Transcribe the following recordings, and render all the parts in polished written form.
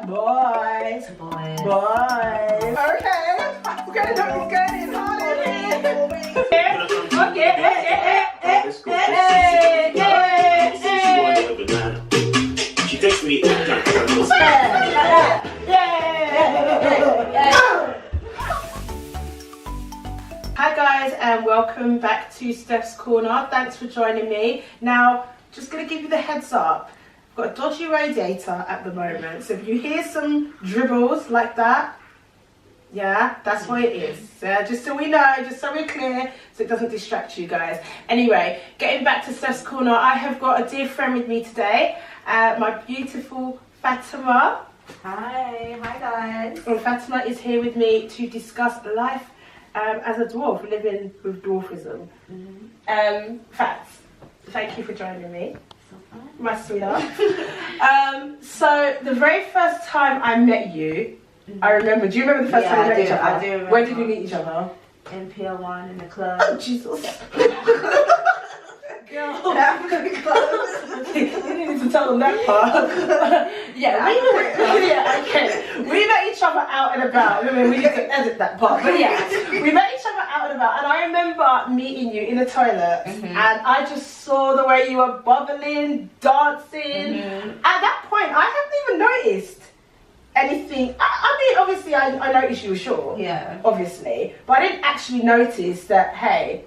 Boys. Boys. Boys. Okay. It's going hard in here. Okay. She takes me. Hi guys, and welcome back to Steph's Corner. Thanks for joining me. Now, just going to give you the heads up. I've got a dodgy radiator at the moment, so if you hear some dribbles like that, yeah, that's what it is. Just so we know, just so we're clear, so it doesn't distract you guys. Anyway, getting back to Steph's Corner, I have got a dear friend with me today, my beautiful Fatema. Hi guys. And Fatema is here with me to discuss life as a dwarf, living with dwarfism. Fats, thank you for joining me. My sweetheart. So the very first time I met you, I remember. Do you remember the first time we met each other? I do remember. Where did we meet each other? In Pier 1 in the club. Oh Jesus! Girl, you need to tell them that part. Okay. We met each other out and about. I mean, we need to edit that part, but yeah, we met each other out and about, and I remember meeting you in the toilet, and I just saw the way you were bubbling, dancing. At that point, I hadn't even noticed anything. I mean, obviously, I noticed you were short. Yeah. Obviously, but I didn't actually notice that. Hey,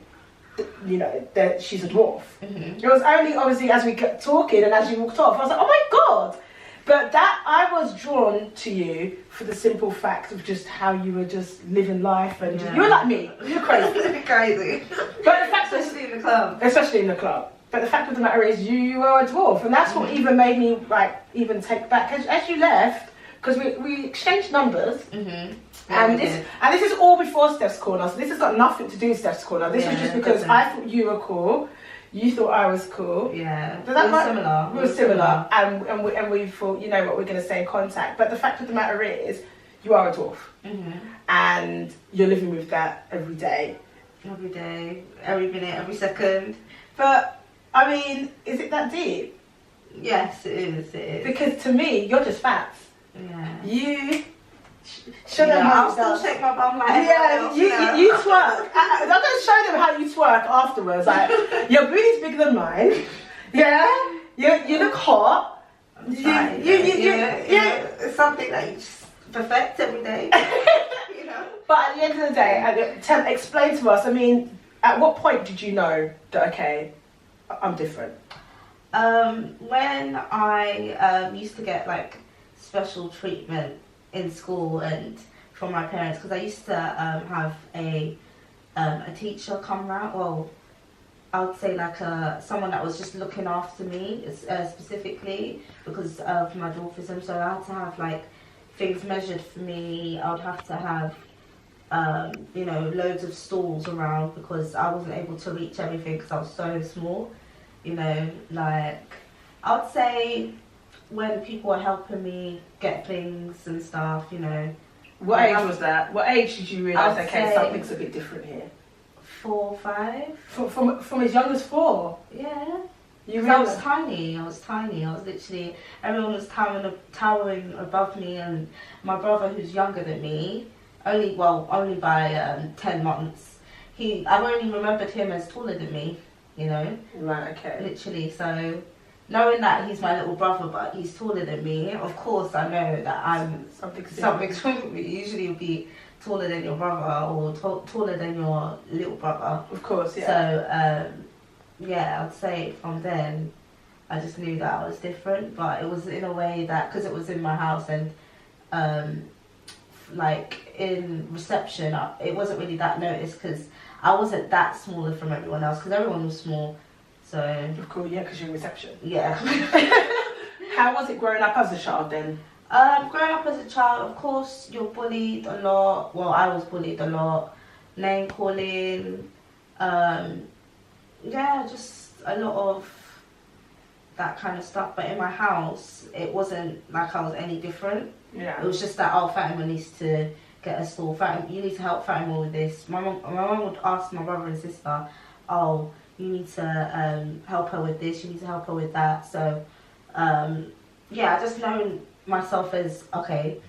you know that she's a dwarf. It was only obviously as we got talking and as you walked off, I was like, oh my god. But that I was drawn to you for the simple fact of just how you were just living life, and you were like me. You were crazy. Crazy. But the fact Especially in the club. especially in the club. But the fact of the matter is, you were a dwarf, and that's what even made me like even take back as you left, because we exchanged numbers. And this is all before Steph's Corner, so this has got nothing to do with Steph's Corner. This was just because I thought you were cool, you thought I was cool. Yeah, Does that we were similar. And we thought, you know what, we're going to stay in contact. But the fact of the matter is, you are a dwarf, and you're living with that every day. Every day, every minute, every second. But I mean, is it that deep? Yes, it is. It is. Because to me, you're just fats. Yeah. You. Show them I'll how still shake my bum like you twerk. I'm going to show them how you twerk afterwards. Like, your booty's bigger than mine. Yeah, you look hot. It's something that you just perfect every day. You know. But at the end of the day, explain to us. I mean, at what point did you know that okay, I'm different? When I used to get like special treatment in school and from my parents, because I used to have a teacher come round. Well, I would say like someone that was just looking after me specifically because of my dwarfism. So I had to have like things measured for me. I would have to have you know, loads of stools around because I wasn't able to reach everything because I was so small. You know, like I would say when people were helping me get things and stuff, you know. What age was that? What age did you realise, okay, something's a bit different here? 4, 5. From as young as 4? Yeah. I was tiny. I was literally, everyone was towering above me, and my brother, who's younger than me, only by 10 months, I've only remembered him as taller than me, you know. Right, okay. Literally, so knowing that he's my little brother but he's taller than me, of course I know that something's wrong with me. Usually you'll be taller than your brother or taller than your little brother. Of course, yeah. So, yeah, I'd say from then I just knew that I was different, but it was in a way that, because it was in my house and like in reception, it wasn't really that noticed because I wasn't that smaller from everyone else because everyone was small. So of course, yeah, because you're in reception. Yeah. How was it growing up as a child then? Growing up as a child, of course, you're bullied a lot. Well, I was bullied a lot. Name calling. Yeah, just a lot of that kind of stuff. But in my house, it wasn't like I was any different. Yeah. It was just that, oh, Fatema needs to get a stall. You need to help Fatema with this. My mum would ask my brother and sister, oh, you need to help her with this, you need to help her with that. So, yeah, I just known myself as, okay,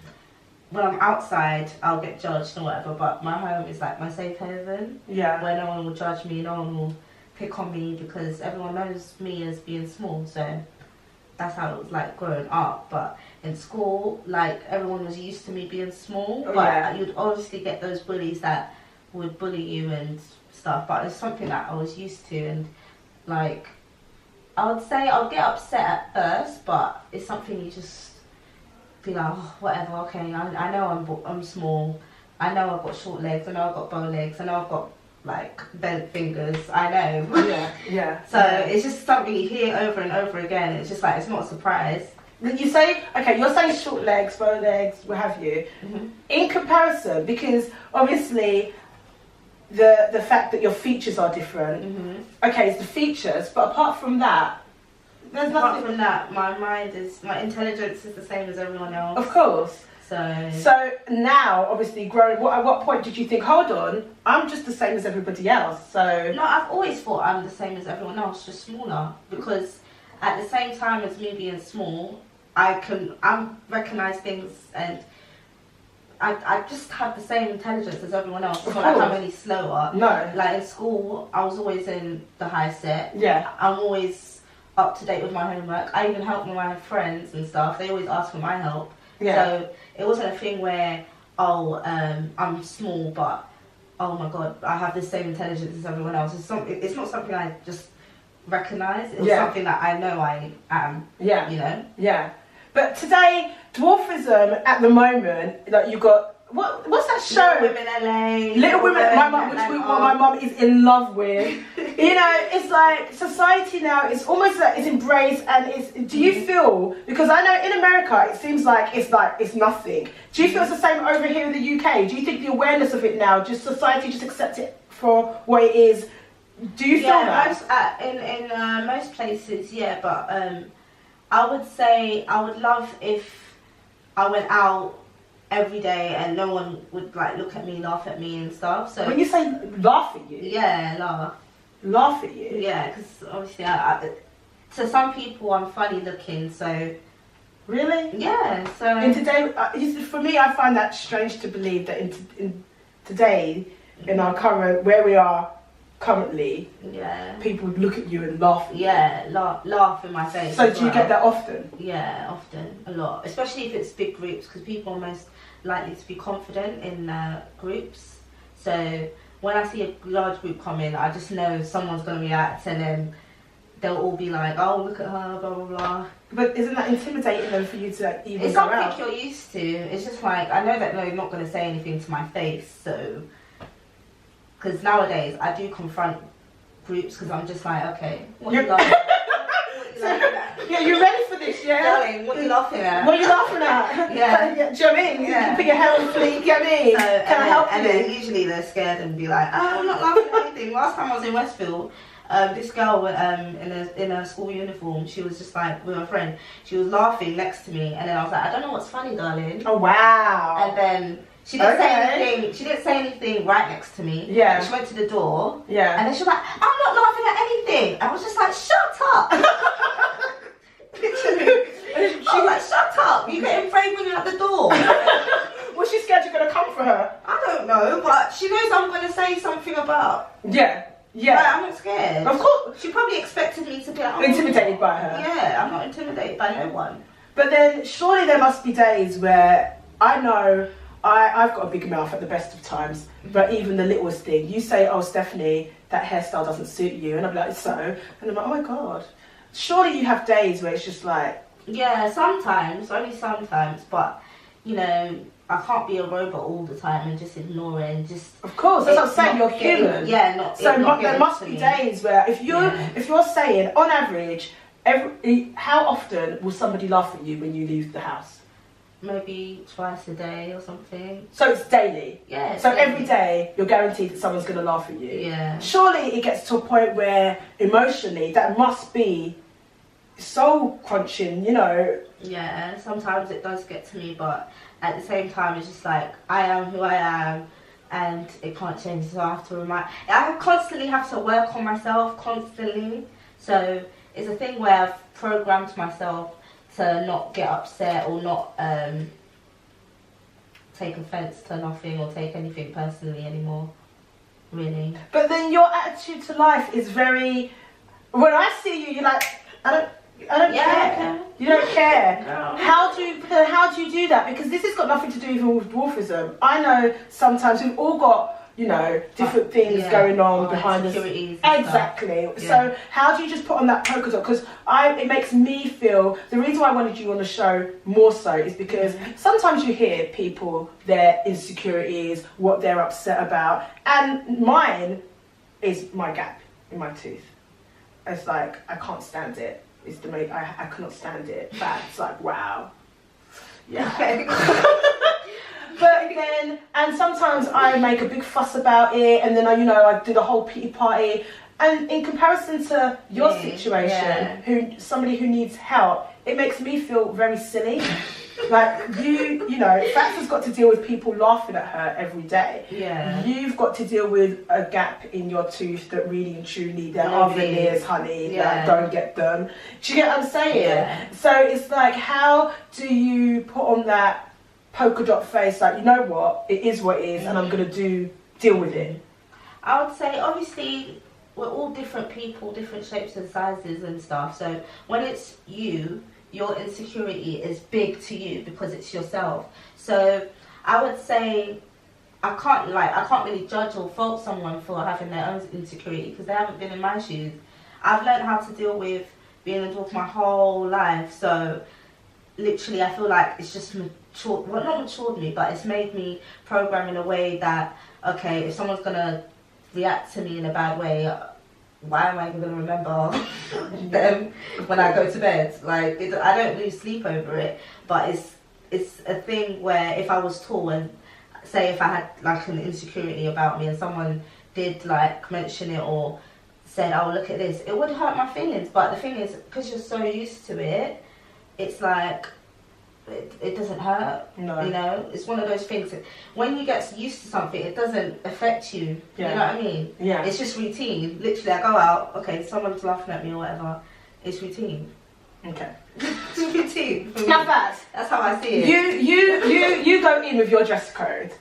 when I'm outside, I'll get judged or whatever, but my home is like my safe haven. Yeah. Where no one will judge me, no one will pick on me because everyone knows me as being small. So that's how it was like growing up. But in school, like everyone was used to me being small. Oh, but yeah. you'd obviously get those bullies that would bully you and stuff. But it's something that I was used to, and like I would say I'll get upset at first, but it's something you just be like, oh, whatever, okay, I know I'm small, I know I've got short legs, I know I've got bow legs, I know I've got like bent fingers, I know. Yeah. So it's just something you hear over and over again. It's just like, it's not a surprise. You say, okay, you're saying short legs, bow legs, what have you. Mm-hmm. In comparison, because obviously the fact that your features are different. Mm-hmm. Okay, it's the features, but apart from that, there's Apart nothing. from that, my intelligence is the same as everyone else. Of course. So now, obviously, growing. At what point did you think, hold on, I'm just the same as everybody else? So no, I've always thought I'm the same as everyone else, just smaller. Because at the same time as me being small, I recognise things, and I just have the same intelligence as everyone else. It's not like I'm any slower. No. Like in school, I was always in the high set. Yeah. I'm always up to date with my homework. I even help my friends and stuff. They always ask for my help. Yeah. So it wasn't a thing where, I'm small, but oh my god, I have the same intelligence as everyone else. It's not something I just recognise. It's something that I know I am. Yeah. You know. Yeah. But today, dwarfism at the moment, like you've got what's that show? Little Women LA. Little Women, my mum is in love with. You know, it's like society now is almost like it's embraced, and it's. Do you feel, because I know in America it seems like it's nothing. Do you feel it's the same over here in the UK? Do you think the awareness of it now, just society just accepts it for what it is? Do you feel that? In most places, yeah, but I would say I would love if I went out every day and no one would like look at me, laugh at me and stuff. So when you say laugh at you, yeah, laugh at you, yeah, because obviously to some people I'm funny looking, so really, yeah. So in today, for me, I find that strange to believe that in today, in our current where we are currently, yeah, people would look at you and laugh at you. laugh in my face. So do you get that often? Yeah, often, a lot, especially if it's big groups, because people are most likely to be confident in groups. So when I see a large group come in, I just know someone's going to react, and then they'll all be like, oh, look at her, blah blah blah. But isn't that intimidating then for you to like, even it's go something out? you're used to. It's just like, I know that they're not going to say anything to my face, so because nowadays I do confront groups, because I'm just like, okay, what are you laughing at? Yeah, you're ready for this, yeah? Darling, what are you laughing at? What are you laughing at? Yeah. Do you know what I mean? Yeah. You put your hair on fleek, you know what I mean? So, Can I help and you? then usually they're scared and be like, oh, I'm not laughing at anything. Last time I was in Westfield, this girl in a school uniform, she was just like, with a friend, she was laughing next to me, and then I was like, I don't know what's funny, darling. Oh, wow. And then she didn't say anything. She didn't say anything right next to me. Yeah. And she went to the door. Yeah. And then she was like, I'm not laughing at anything. I was just like, shut up. Literally. I was like, shut up. You're getting afraid when you're at the door. Was she scared you're going to come for her? I don't know, but she knows I'm going to say something about. Yeah. Yeah. Like, I'm not scared. Of course. She probably expected me to be like, oh, Intimidated by her. Yeah, I'm not intimidated by no one. But then surely there must be days where I know I've got a big mouth at the best of times, but even the littlest thing, you say, oh, Stephanie, that hairstyle doesn't suit you, and I'm like, so? And I'm like, oh my God. Surely you have days where it's just like... Yeah, sometimes, only sometimes, but, you know, I can't be a robot all the time and just ignore it and just... Of course, that's what I'm saying, you're human. Yeah, not... So there must be days where if you're saying, on average, how often will somebody laugh at you when you leave the house? Maybe twice a day or something. So it's daily? Yeah. So every day you're guaranteed that someone's going to laugh at you? Yeah. Surely it gets to a point where emotionally that must be soul crunching, you know? Yeah, sometimes it does get to me, but at the same time it's just like, I am who I am and it can't change, so I have to I constantly have to work on myself, constantly. So it's a thing where I've programmed myself to not get upset or not take offence to nothing or take anything personally anymore, really. But then your attitude to life is very... When I see you, you're like, I don't care. You don't care. No. How do you do that? Because this has got nothing to do even with dwarfism. I know sometimes we've all got, you know, different things going on behind us. Exactly. Yeah. So how do you just put on that polka dot? Because it makes me feel, the reason why I wanted you on the show more so is because sometimes you hear people, their insecurities, what they're upset about, and mine is my gap in my tooth. It's like, I can't stand it. It's the main, I cannot stand it. That's like, wow. Yeah. But then, and sometimes I make a big fuss about it, and then I do the whole pity party. And in comparison to your situation, somebody who needs help, it makes me feel very silly. Like Fats has got to deal with people laughing at her every day. Yeah. You've got to deal with a gap in your tooth that really and truly, there are veneers, honey. Like, don't get them. Do you get what I'm saying? Yeah. So it's like, how do you put on that polka dot face? Like, you know what? It is what it is, and I'm gonna deal with it. I would say, obviously, we're all different people, different shapes and sizes and stuff. So when it's you, your insecurity is big to you because it's yourself. So I would say I can't really judge or fault someone for having their own insecurity because they haven't been in my shoes. I've learned how to deal with being a dwarf my whole life. So literally, I feel like it's just matured, well, not matured me, but it's made me program in a way that, okay, if someone's gonna react to me in a bad way, why am I even going to remember them when I go to bed? Like, I don't lose sleep over it, but it's a thing where if I was tall and say if I had like an insecurity about me and someone did like mention it or said, oh, look at this, it would hurt my feelings. But the thing is, because you're so used to it, it's like, it doesn't hurt. No. You know, it's one of those things that when you get used to something, it doesn't affect you. You know what I mean? Yeah. It's just routine. Literally, I go out, okay, someone's laughing at me or whatever. It's routine. Okay. It's routine. Now that's how I see it. You go in with your dress code.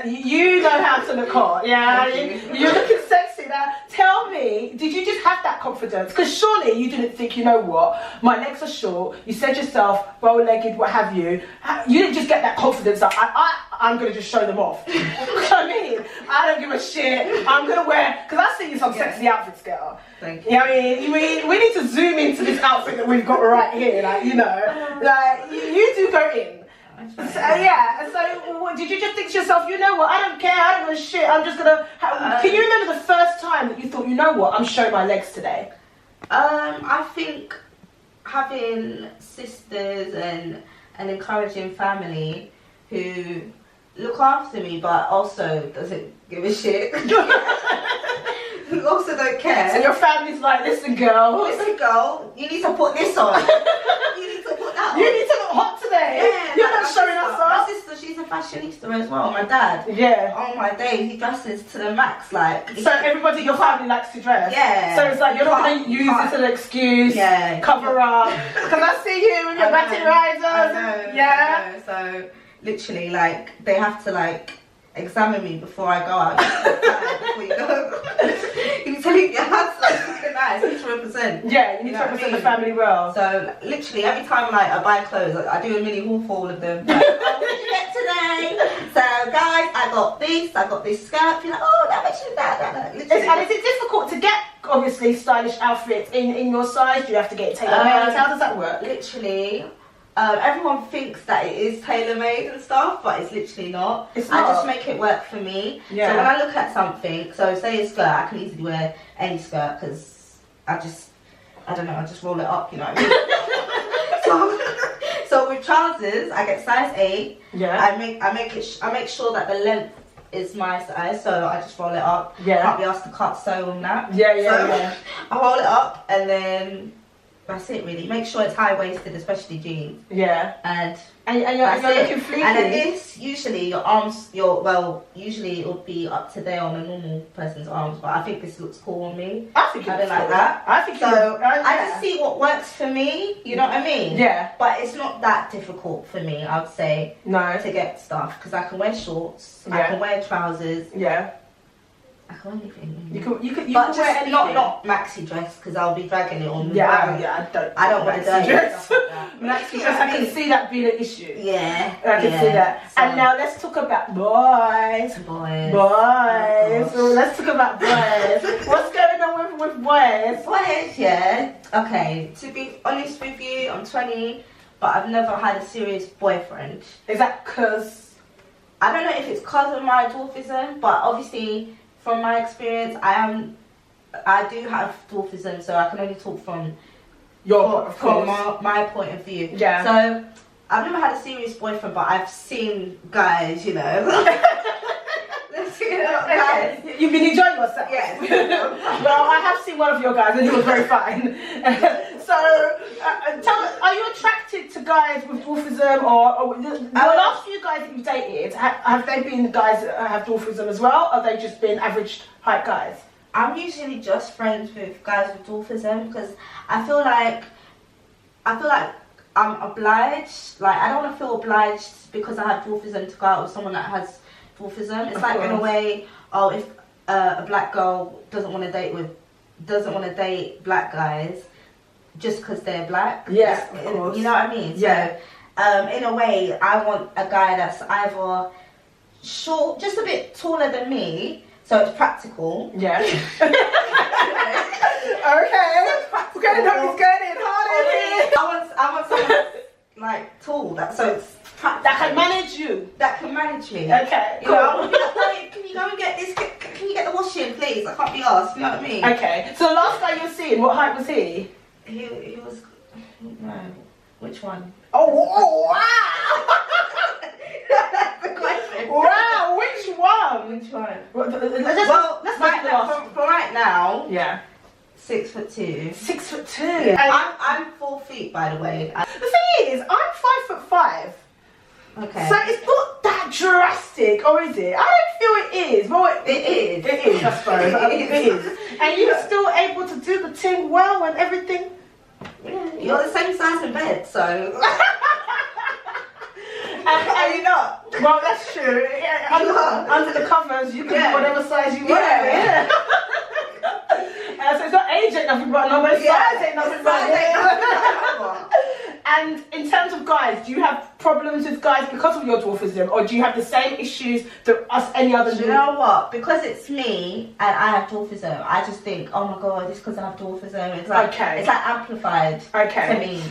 You know how to look hot. Yeah. You're looking sexy. Now tell me, did you just have that confidence? Because surely you didn't think, you know what, my legs are short. You said yourself, bow-legged, what have you. You didn't just get that confidence that I'm going to just show them off. You know what I mean? I don't give a shit. I'm going to wear, because I see you some sexy outfits, girl. Thank you. You know what I mean? We need to zoom into this outfit that we've got right here. Like, you know, like you do go in. So did you just think to yourself, you know what, I don't care, I don't give a shit, I'm just gonna can you remember the first time that you thought, you know what, I'm showing my legs today? I think having sisters and an encouraging family who look after me but also doesn't give a shit. Who also don't care. So your family's like, listen girl, you need to put this on. You need to put that on. You need to look hot today. Yeah, you're not showing us off. My sister, she's a fashionista as well. My dad. Yeah. Oh my days, he dresses to the max. Like. So everybody in your family likes to dress. Yeah. So it's like you're not going to use this as an excuse. Yeah. Cover up. Because I see you with your batting risers. I know. Yeah. So literally, like, they have to like examine me before I go out. Before you go. You need to leave your hands like nice. You need to represent. Yeah, you need to represent the family well. So literally every time like I buy clothes, I do a mini haul for all of them. Like, oh, what did you get today? So guys, I got this skirt. You're like, oh, that makes you that. And is it difficult to get obviously stylish outfits in your size? Do you have to get tailor-made? How does that work? Literally. Everyone thinks that it is tailor-made and stuff, but it's literally not. It's not. I just make it work for me. Yeah. So when I look at something, so say a skirt, I can easily wear any skirt because I just roll it up, you know what I mean? So with trousers, I get size 8. Yeah. I make sure that the length is my size, so I just roll it up. Yeah. Can't be asked to cut sew on that. Yeah. I roll it up and then That's it really. Make sure it's high-waisted, especially jeans. Yeah. And you're looking fleeky. And at this, usually your arms, usually it would be up to there on a normal person's arms, but I think this looks cool on me. I think I don't like that. I think so. I just see what works for me. You know what I mean? Yeah. But it's not that difficult for me, I would say. No. To get stuff because I can wear shorts. Yeah. I can wear trousers. Yeah. I can wear anything. You can but wear anything. Not maxi dress because I'll be dragging it on. Yeah. I don't want to dress. Maxi dress. I can see that being an issue. Yeah. I can see that. So, and now let's talk about boys. So let's talk about boys. What's going on with boys? Boys, yeah. Okay. To be honest with you, I'm 20, but I've never had a serious boyfriend. Is that because? I don't know if it's because of my dwarfism, but obviously from my experience, I do have dwarfism, so I can only talk from my point of view. Yeah. So I've never had a serious boyfriend, but I've seen guys, you know. Guys. You've been enjoying yourself. Yes. Well, I have seen one of your guys, and he was very fine. So, tell me, are you attracted to guys with dwarfism, or the last few guys that you've dated, have they been guys that have dwarfism as well, or have they just been average height guys? I'm usually just friends with guys with dwarfism because I feel like I'm obliged. Like I don't want to feel obliged because I have dwarfism to go out with someone that has dwarfism. It's like in a way, if a black girl doesn't want to date black guys just because they're black. Yeah, you know what I mean. Yeah. So, in a way, I want a guy that's either short, just a bit taller than me, so it's practical. Yeah. Okay. We're going in hard. I want someone like tall, so it's practical. That can manage you. That can manage me. Okay. You know, I would be like, hey, can you go and get this? Can you get the washing, please? I can't be asked. You know what I mean? Okay. So the last guy you've seen, what height was he? He was. No. Which one? Oh wow! That's the question. Wow, which one? Which one? Let's for right now. Yeah. 6'2". 6'2". Yeah. I'm 4 feet, by the way. The thing is, I'm 5'5". Okay. So it's not that drastic, or is it? I don't feel it is. Well, it is. It is, I suppose. It is. And you were still able to do the thing well and everything. Yeah, you're the same size in bed, so. Are you not? Well, that's true. Under the covers, you can be whatever size you want. Yeah. So it's not age ain't nothing but number, size ain't nothing but. And in terms of guys, do you have problems with guys because of your dwarfism, or do you have the same issues that us any other? Do you know what? Because it's me and I have dwarfism, I just think, oh my god, it's because I have dwarfism. It's like it's like amplified to me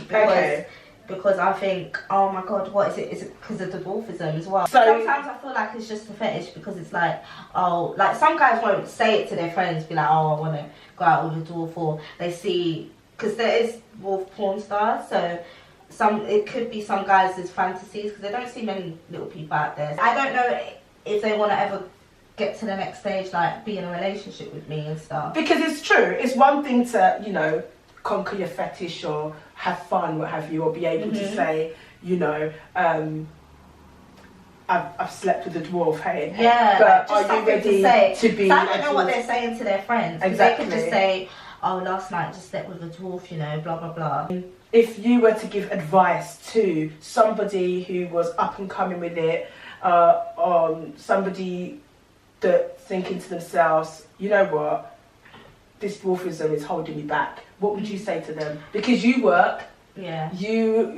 because I think, oh my god, what is it? Is it because of the dwarfism as well? So sometimes I feel like it's just a fetish because it's like, oh, like some guys won't say it to their friends, be like, oh, I want to go out with a dwarf, or they see, because there is dwarf porn stars, so it could be some guys' fantasies because they don't see many little people out there. I don't know if they want to ever get to the next stage, like be in a relationship with me and stuff. Because it's true. It's one thing to, you know, conquer your fetish or have fun, what have you, or be able to say, you know, I've slept with a dwarf, hey. Yeah, but just are you ready to be? So I don't know what they're saying to their friends. Exactly. They could just say, oh, last night I just slept with a dwarf, you know, blah blah blah. If you were to give advice to somebody who was up and coming with it, somebody that's thinking to themselves, you know what, this dwarfism is holding me back, what would you say to them? Because you work, you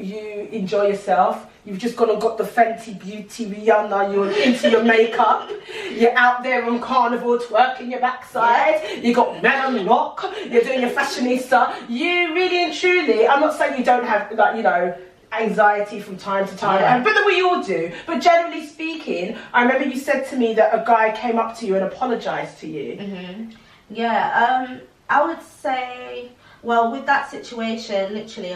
enjoy yourself, you've just gone and got the Fenty Beauty Rihanna, you're into your makeup, you're out there on Carnival twerking your backside, you got melon lock, you're doing your fashionista, you really and truly, I'm not saying you don't have, like, you know, anxiety from time to time, but we all do, but generally speaking, I remember you said to me that a guy came up to you and apologised to you. I would say, well, with that situation, literally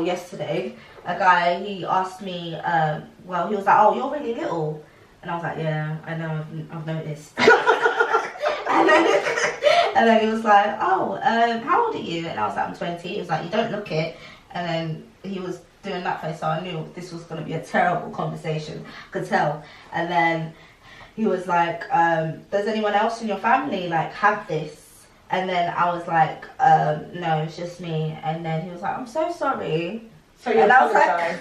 yesterday, a guy, he asked me, he was like, oh, you're really little. And I was like, yeah, I know, I've noticed. And then he was like, oh, how old are you? And I was like, I'm 20. He was like, you don't look it. And then he was doing that face, so I knew this was going to be a terrible conversation. Could tell. And then he was like, does anyone else in your family like have this? And then I was like, no, it's just me. And then he was like, I'm so sorry. So you and apologise.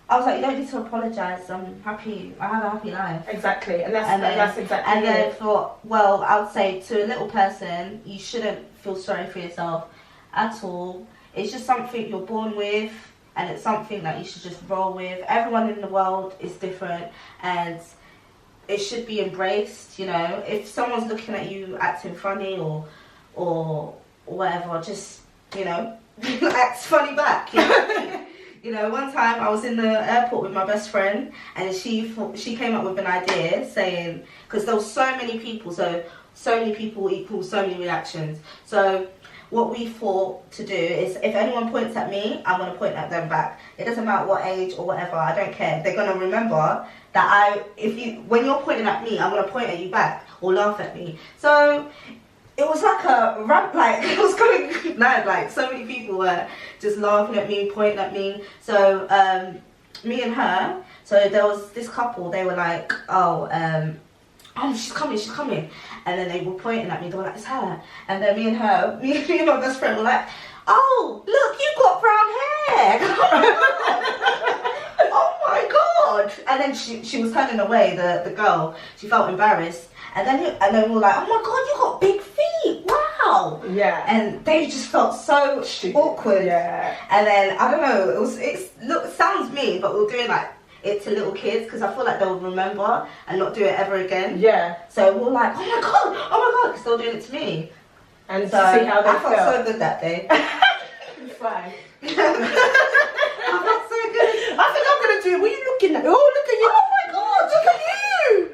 I was like, you don't need to apologise. I'm happy. I have a happy life. Exactly, and that's exactly. And then thought, well, I would say to a little person, you shouldn't feel sorry for yourself at all. It's just something you're born with, and it's something that you should just roll with. Everyone in the world is different, and it should be embraced. You know, if someone's looking at you acting funny or whatever, just, you know, act funny back. You know? You know, one time I was in the airport with my best friend, and she came up with an idea saying, because there was so many people, so many people equals so many reactions. So what we thought to do is, if anyone points at me, I'm going to point at them back. It doesn't matter what age or whatever, I don't care. They're going to remember that when you're pointing at me, I'm going to point at you back or laugh at me. So it was like a rant, like it was going mad, like so many people were just laughing at me, pointing at me. So me and her, so there was this couple, they were like, oh, she's coming. And then they were pointing at me, they were like, it's her. And then me and my best friend were like, oh, look, you got brown hair. Oh my God. And then she was turning away, the girl, she felt embarrassed. And then we were like, oh my God, you got big feet, wow. Yeah. And they just felt so awkward. Yeah. And then, I don't know, it sounds mean, but we were doing like it to little kids, because I feel like they'll remember and not do it ever again. Yeah. So we were like, oh my God, because they were doing it to me. And so see how they I felt so good that day. Fine. I felt so good. I think I'm going to do it. What are you looking at? Oh, look at you. Oh my God, look at you.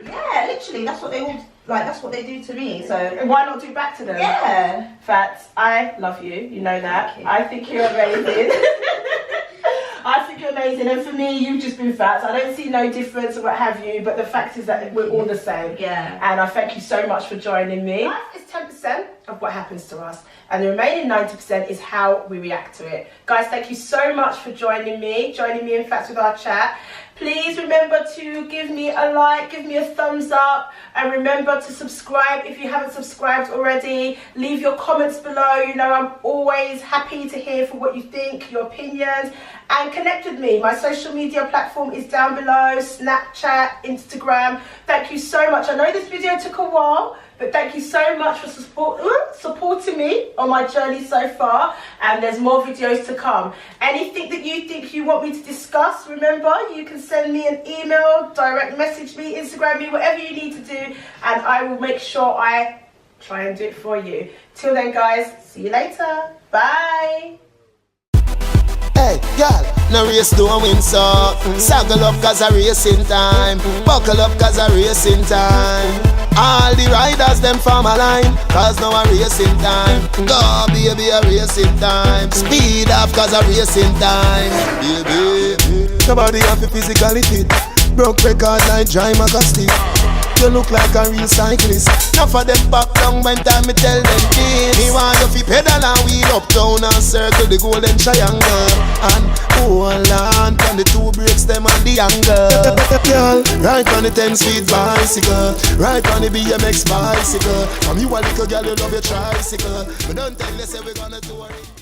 Yeah, literally, that's what they do to me. So why not do back to them? Yeah. Fats, I love you. You know that. I think you're amazing. I think you're amazing, and for me, you've just been Fats. I don't see no difference or what have you, but the fact is that we're all the same. Yeah. And I thank you so much for joining me. Life is 10% of what happens to us, and the remaining 90% is how we react to it. Guys, thank you so much for joining me in Fats with our chat. Please remember to give me a like, give me a thumbs up, and remember to subscribe if you haven't subscribed already. Leave your comments below. You know, I'm always happy to hear for what you think, your opinions, and connect with me. My social media platform is down below, Snapchat, Instagram. Thank you so much. I know this video took a while, but thank you so much for supporting me on my journey so far, and there's more videos to come. Anything that you think you want me to discuss, remember, you can send me an email, direct message me, Instagram me, whatever you need to do, and I will make sure I try and do it for you. Till then, guys, see you later. Bye. Hey, girl, no race don't win, so saddle up cause a racing time, buckle up cause a racing time. All the riders them form a line, cause now a racing time. Go baby, a racing time. Speed off cause a racing time. Baby, nobody have to physically fit. Broke record like Dry Magastic. You look like a real cyclist. Enough of them pop down when time me tell them kids. Me want you fi pedal and wheel uptown and circle the golden triangle. And hold on from the two brakes them and the angle. Girl, ride on the 10-speed bicycle, ride on the BMX bicycle. From you a little girl you love your tricycle. But don't tell you say we gonna do it.